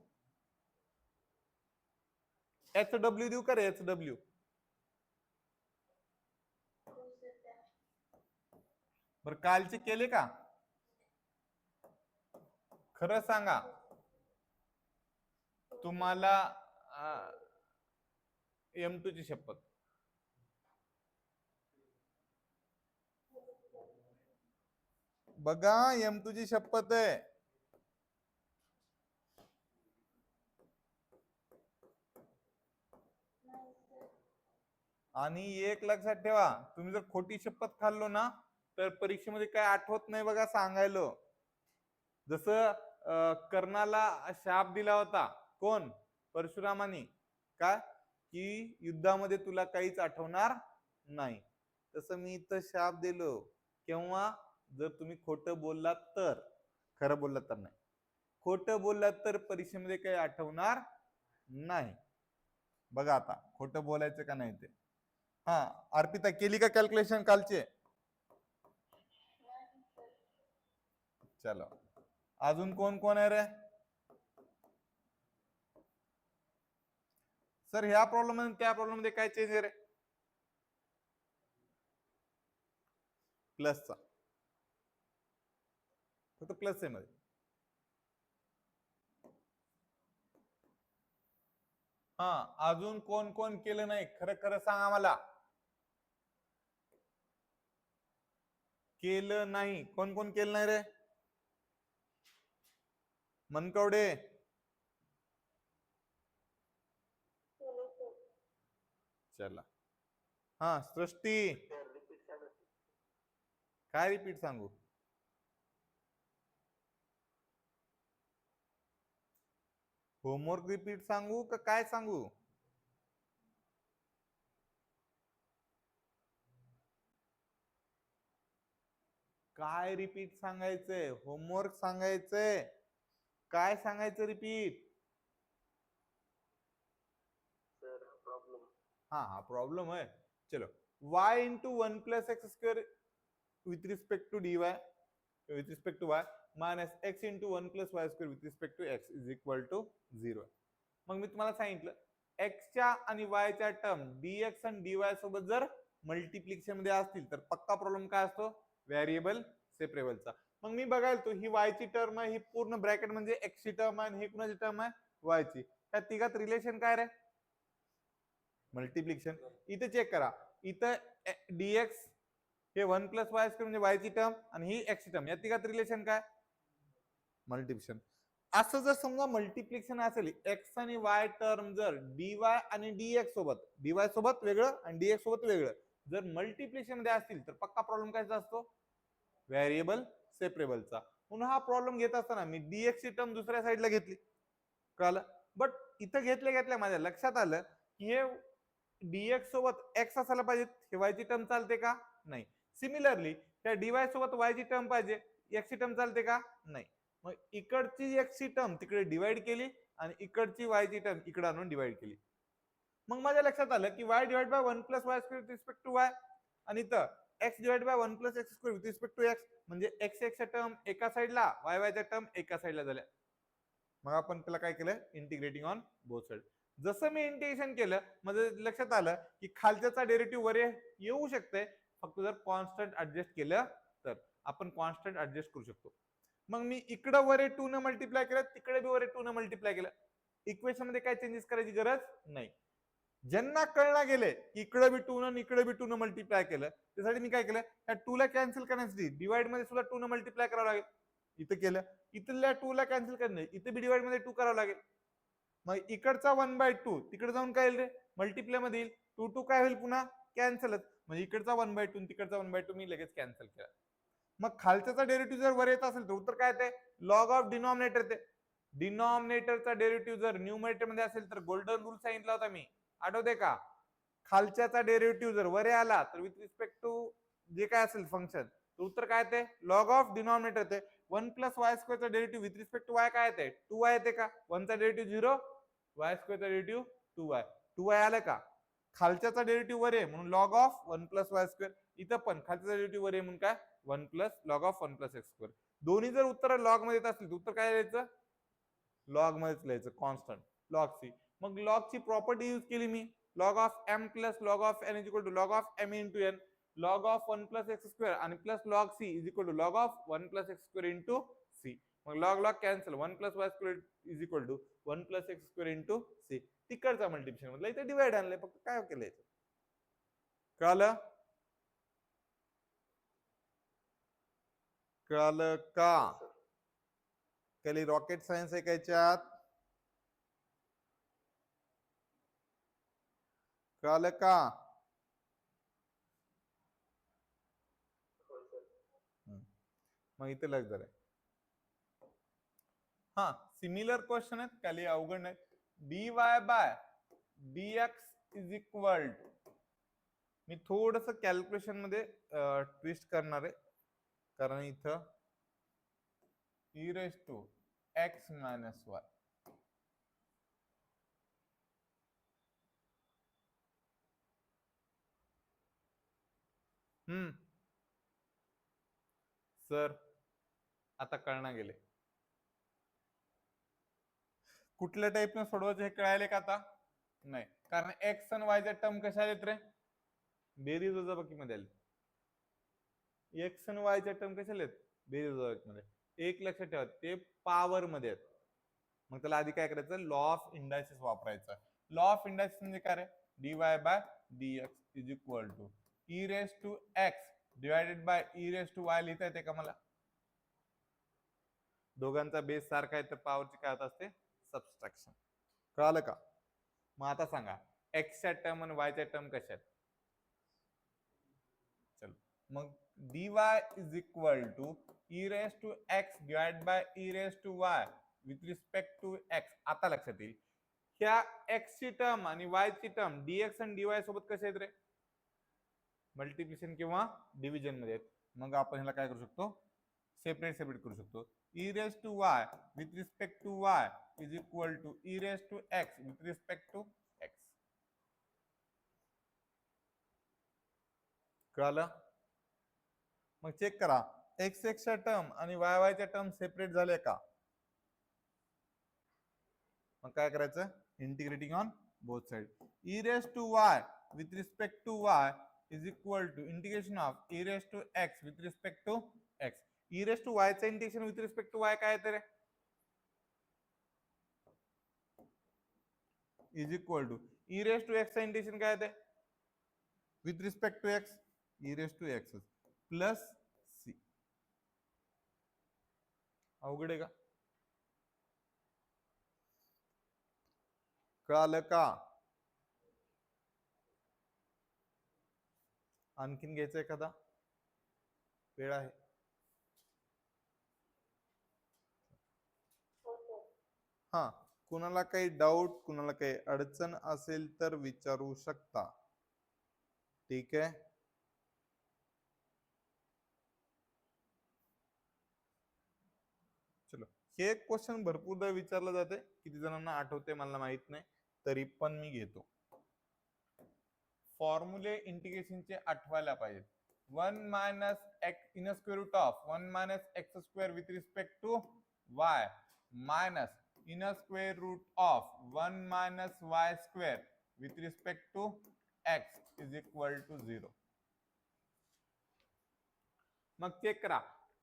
HW देऊ का रे, HW? बर, कालचे केले का? खरं सांगा, तुम्हाला M2 ची शपथ. बघा, M2 ची शपथ आहे. आणि एक लक्षात ठेवा, तुम्ही जर खोटी शपथ खाल्लो ना तर परीक्षेमध्ये काय आठवत नाही बघा सांगायलो. जसं कर्णाला शाप दिला होता कोण, परशुरामानी, का की युद्धामध्ये तुला काहीच आठवणार नाही, तसं मी इथं शाप दिलो. केव्हा, जर तुम्ही खोटं बोललात तर, खरं बोललात तर नाही. खोटं बोललात तर परीक्षेमध्ये काही आठवणार नाही. बघा आता खोटं बोलायचं का नाही ते. हा, अर्पिता केली का कॅल्क्युलेशन कालचे? चलो, अजून कोण कोण आहे रे? सर ह्या प्रॉब्लेम मध्ये त्या प्रॉब्लेम मध्ये काय चेंज आहे रे? प्लसचा, फक्त प्लस आहे मध्ये. हा, अजून कोण कोण केलं नाही खरं खरं सांगा मला. केलं नाही, कोण कोण केलं नाही रे? मनकवडे, चला. हा सृष्टी, काय रिपीट सांगू? होमवर्क रिपीट सांगू का काय सांगू? काय रिपीट सांगायचंय? होमवर्क सांगायचंय? काय सांगायचं रिपीट? हा प्रॉब्लेम है. चलो, y into 1 + x² with respect to dy with respect to y minus x into 1 + y² with respect to x is equal to 0. मग मी तुम्हाला सांगितलं x च्या आणि y च्या टर्म dx आणि dy सोबत जर मल्टिप्लिकेशन मध्ये असतील तर पक्का प्रॉब्लेम काय असतो? व्हेरिएबल सेपरेबलचा. मग मी बघायला तो ही y ची टर्म आहे, ही पूर्ण ब्रॅकेट म्हणजे x ची टर्म आहे आणि ही कुणाची टर्म आहे? y ची. त्या तिघात रिलेशन काय रे? मल्टिप्लिकेशन. इथे चेक करा, इथं dx हे 1 + y² म्हणजे y ची टर्म आणि ही x ची टर्म, या तिघात रिलेशन काय? मल्टिप्लिकेशन. असं जर समजा मल्टिप्लिकेशन असेल x आणि y टर्म जर dy आणि dx सोबत, dy सोबत वेगळं आणि dx सोबत वेगळं जर मल्टिप्लिकेशन मध्ये असतील तर पक्का प्रॉब्लेम कायचा असतो? व्हेरिएबल सेपरेबलचा. म्हणून हा प्रॉब्लेम घेत असताना मी dx ची टर्म दुसऱ्या साईडला घेतली, कळलं? बट इथं घेतल्या माझ्या लक्षात आलं की हे dx सोबत x असायला पाहिजे, हे y ची टर्म चालते का? नाही. सिमिलरली त्या dy सोबत y ची टर्म पाहिजे, x ची टर्म चालते का? नाही. मग इकडची x ची टर्म तिकडे डिवाइड केली आणि इकडची y ची टर्म इकडे आणून डिवाइड केली. मग माझ्या लक्षात आलं की y divide by 1 + y² with respect to y आणि इथं x divide by 1 + x² with respect to x म्हणजे x च्या टर्म एका साईडला, y च्या टर्म एका साईडला झाल्या. मग आपण त्याला काय केलं? Integrating on both side. जसं मी इंटिग्रेशन केलं माझं लक्षात आलं की खालच्याचा डेरिव्हेटिव्ह वर येऊ शकते, फक्त जर कॉन्स्टंट ऍडजस्ट केलं तर. आपण कॉन्स्टंट ऍडजस्ट करू शकतो. मग मी इकडं वर 2 न मल्टिप्लाय केलं, तिकडे बी वर 2 न मल्टिप्लाय केलं. इक्वेशन मध्ये काय चेंजेस करायची गरज नाही. ज्यांना कळलं गेले की इकडे बी 2 न इकडे बी 2 न मल्टिप्लाय केलं, त्यासाठी मी काय केलं, त्या 2 ला कॅन्सल करण्यासाठी डिवाइड मध्ये सुद्धा 2 न मल्टिप्लाय करावं लागेल. इथं केलं, इथल्या 2 ला कॅन्सल करणे, इथे बी डिवाइड मध्ये 2 करावं लागेल. मग इकडचा 1/2 तिकडे जाऊन काय येईल रे? मल्टिप्लाय मध्ये येईल. 2 2 काय होईल? पुन्हा कॅन्सलच. म्हणजे इकडचा 1/2 तिकडचा 1/2 मी लगेच कॅन्सल केला. मग खालच्याचा डेरिव्हेटिव्ह जर वर येत असेल तर उत्तर काय येते? लॉग ऑफ डिनॉमिनेटर येते. डिनॉमिनेटरचा डेरिव्हेटिव्ह जर न्यूमरेटर मध्ये असेल तर गोल्डन रूल सांगितला होता मी, आठवते का? खालच्याचा डेरिव्हेटिव्ह जर वर आला तर विथ रिस्पेक्ट टू जे काय असेल फंक्शन, तर उत्तर काय येते? लॉग ऑफ डिनॉमिनेटर येते. 1 + y² चा derivative with respect to y काय येते? 2y येते का? 1 चा डेरिव्हेटिव्ह 0, y² चा डेरिव्हेटिव्ह 2y. 2y आलं का? खालच्याचा डेरिव्हेटिव्ह वर आहे म्हणून लॉग ऑफ 1 + y². इथं पण खालच्याचा डेरिव्हेटिव्ह वर आहे म्हणून काय? 1 + लॉग ऑफ 1 + x². दोन्ही जर उत्तर लॉग मध्ये येत असतील तर उत्तर काय लिहायचं? लॉग मध्येच लिहायचं, कॉन्स्टंट लॉग सी. मग लॉग ची प्रॉपर्टी यूज केली मी, log of m + log of n is equal to log of m into n. Log of 1 + x² आणि plus log c is equal to log of 1 + x² into सी. मग log log cancel, 1 + y² is equal to 1 + x² into सी. तिकडचा multiplication मधला इथे divide आणलंय, फक्त काय केलंय? कळलं? कळलं का? काही रॉकेट सायन्स आहे का याच्यात? कळलं का? मग इथे लक्ष झालंय. हा, सिमिलर क्वेश्चन आहेत, काही अवघड नाही. dy bye dx is equal, मी थोडस कॅल्क्युलेशन मध्ये ट्विस्ट करणार आहे, कारण इथं e⁻x - y. सर आता कळणार गेले कुठल्या टाईपनं सोडवायचं हे कळायले का आता? नाही, कारण एक्स आणि वायच्या टर्म कशा आहेत रे? बेरीज वजाबाकी मध्ये आले. एक्स आणि वायच्या टर्म कशाला आहेत बेरीज मध्ये. एक लक्षात ठेवा ते पॉवर मध्ये आहेत. मग त्याला आधी काय करायचं लॉ ऑफ इंडायसिस वापरायचं. लॉ ऑफ इंडायसिस म्हणजे काय रे dy bye dx is equal to e raise to x divided by e raise to y लिहिता येते का मला. दोघांचा बेस सारखा आहे तर पॉवरची काय होत असते सबस्ट्रॅक्शन. कळालं का. मग आता सांगा एक्सच्या टर्म आणि वायच्या टर्म कशा आहेत. चलो मग dy is equal to e raise to x divide by e raise to y with respect to x. आता लक्षात येईल ह्या एक्स ची टर्म आणि वाय ची टर्म dx आणि dy सोबत कसे आहेत रे मल्टिप्लिकेशन किंवा डिव्हिजन मध्ये आहेत. मग आपण ह्याला काय करू शकतो सेपरेट करू शकतो. E raise to y with respect to y is equal to e raise to x with respect to x. कळालं. मग चेक करा एक्स च्या टर्म आणि वाय वायच्या टर्म सेपरेट झाले का. मग काय करायचं integrating on both side. E raise to y with respect to y is equal to integration of e raise to x with respect to x. E raise to y चं integration with respect to y काय येते रे is equal to e raise to x चं integration काय येते with respect to x e raise to x plus c. अवघड आहे का. कळालं का. आणखीन घ्यायचं एखादा वेळ आहे. हा कुणाला काही डाऊट कुणाला काही अडचण असेल तर विचारू शकता. ठीक आहे. चलो हे क्वेश्चन भरपूरदा विचारलं जाते किती जणांना आठवते मला माहित नाही तरी पण मी घेतो. फॉर्म्युले इंटिग्रेशनचे आठवायला पाहिजे. 1 minus x in square root of 1 minus x square with respect to y minus in square root of 1 minus y square with respect to x is equal to 0. मग चेक करा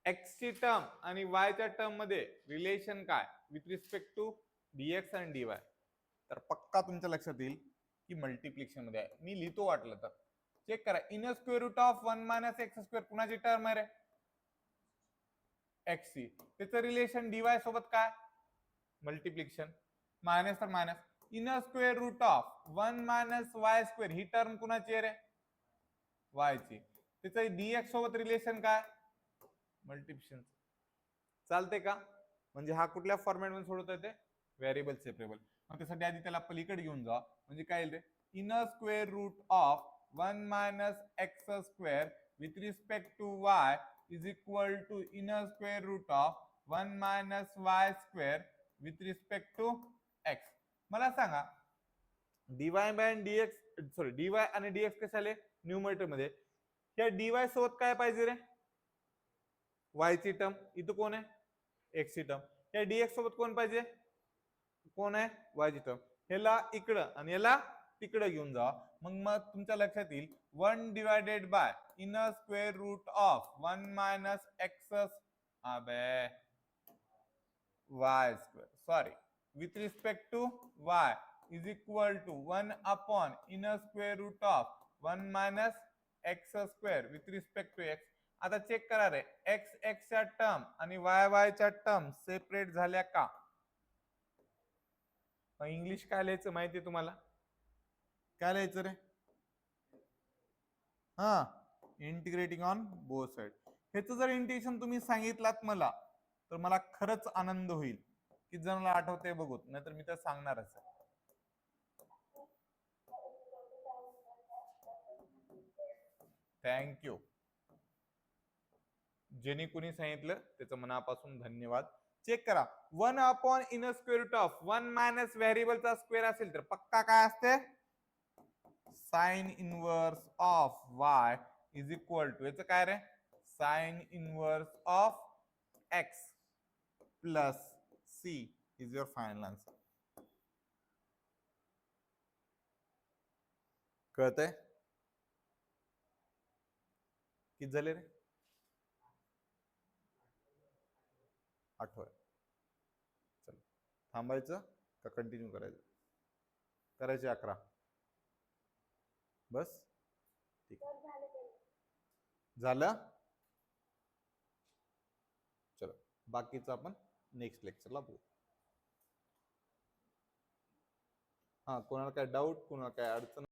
एक्स ची टर्म आणि Y च्या term मध्ये relation काय with respect to dx आणि dy. तर पक्का तुमच्या लक्षात येईल की मल्टिप्लिकेशन मध्ये आहे. मी लिहितो वाटलं तर. चेक करा in square root of 1 minus x square कुणाची टर्म आहे रे एक्स ची. त्याचं रिलेशन dy सोबत काय मल्टिप्लिकेशन मायनस तर minus in square root of 1 minus y square ही टर्म कुणाची आहे रे वाय ची. त्याचं dx सोबत रिलेशन काय मल्टिप्लिकेशन. चालते का. म्हणजे हा कुठल्या फॉर्मॅट मध्ये सोडवता येते व्हेरिएबल सेपरेबल. मग त्यासाठी आधी त्याला पलीकडे घेऊन जा म्हणजे काय येईल in square root of 1 minus x square with respect to y is equal to in square root of 1 minus y square with respect to x. मला सांगा dy bye dx sorry dy आणि dx कसे आले numerator मध्ये. या dy सोबत काय पाहिजे रे y ची टर्म. इथं कोण आहे x ची टर्म. या dx सोबत कोण पाहिजे कोण आहे y ची टर्म. ह्याला इकडं आणि याला तिकडं घेऊन जा. मग तुमच्या लक्षात येईल 1 divided by in square root of 1 minus x अबे y square sorry with respect to y is equal to 1 upon in square root of 1 minus x square with respect to x. आता चेक करा रे x x च्या term आणि y y च्या term separate झाल्या का. English काय लिहायचं माहितीये तुम्हाला काय लिहायचं रे हा इंटिग्रेटिंग ऑन बोथ साइड. ह्याचं जर इंटिग्रेशन तुम्ही सांगितलात मला तर मला खरंच आनंद होईल. किती जणांना आठवते बघू नाहीतर मी तर सांगणारच आहे. थँक्यू. ज्यांनी कुणी सांगितलं त्याचं मनापासून धन्यवाद. चेक करा 1 upon in square root of 1 minus व्हेरिएबलचा स्क्वेअर असेल तर पक्का काय असते sine inverse of y is equal to याचं काय रे sine inverse of x plus c is your final answer. कळतंय किती झाले रे आठवा. चल थांबायचं का कंटिन्यू करायचं? करायचे 11. बस ठीक झालं. चलो बाकीचं आपण नेक्स्ट लेक्चरला बघू. हा कोणाला काय डाऊट, कोणाला काय अडचण